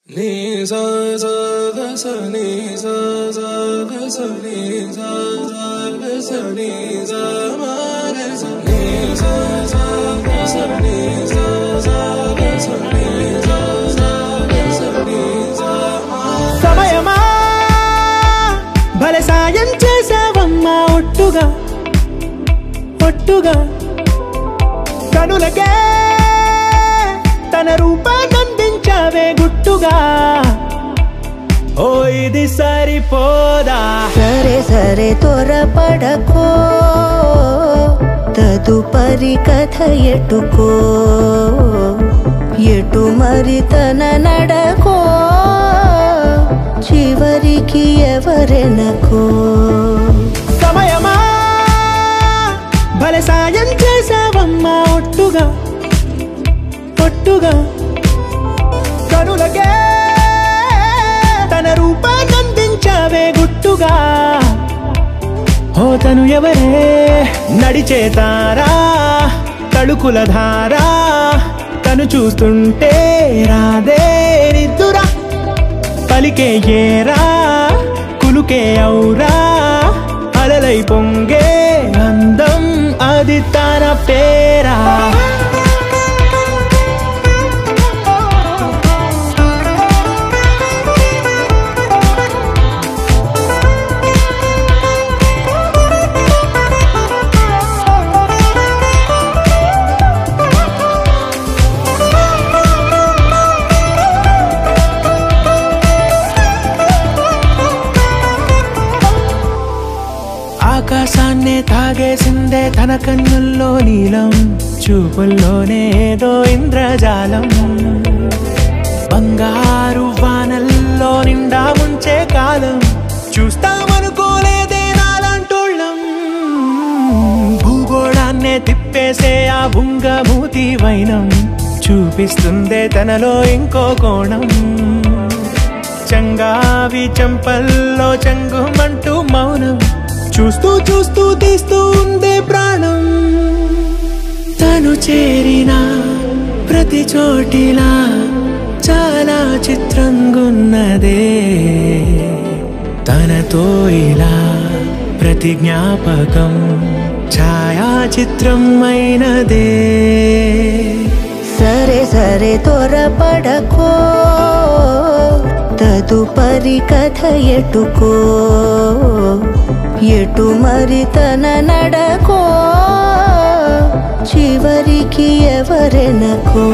ni sa sa ga sa ni sa sa ga sa ni sa sa ga sa ni sa ma ga sa ni sa sa ga sa ni sa sa ga sa ni sa sa ga sa ni sa ma సమయమా భలే సాయం చేసావమ్మా ఒట్టుగా ఒట్టుగా కనులకే తన రూపాన్నందించావే గుట్టుగా ఓ ఇది సరిపోదా సరే సరే త్వరపడకో తదుపరి కథ ఎటుకో ఎటు మరి తన నడకో చివరికి ఎవరెనకో సమయమా భలే సాయం చేసావమ్మా ఒట్టుగా ఒట్టుగా కనులకే తన రూపాన్నందించావే గుట్టుగా ఓ తను ఎవరే నడిచే తారా తళుకుల ధారా తను చూస్తుంటే రాదే నిద్దురా పలికే ఏరా కులుకే ఔరా అలలై పొంగే అందం అది తన పేరా ఆకాశాన్నే తాగేసిందే తన కన్నుల్లో నీలం చూపుల్లోనే ఏదో ఇంద్రజాలం బంగారు వానల్లో నిండా ముంచే కాలం చూస్తామనుకోలేదే నాలాంటోళ్ళం భూగోళాన్నే తిప్పేసే ఆ బుంగమూతి వైనం చూపిస్తుందే తనలో ఇంకో కోణం చంగావి చంపల్లో చంగుమంటూ మౌనం చూస్తూ చూస్తూ తీస్తూ ఉందే ప్రాణం తను చేరిన ప్రతి చోటిలా చాలా చిత్రంగున్నదే తనతో ఇలా ప్రతి జ్ఞాపకం ఛాయాచిత్రం అయినదే సరే సరే త్వరపడకో తదుపరి కథ ఎటుకో ఎటు మరి తన నడకో చివరికి ఎవరెనకో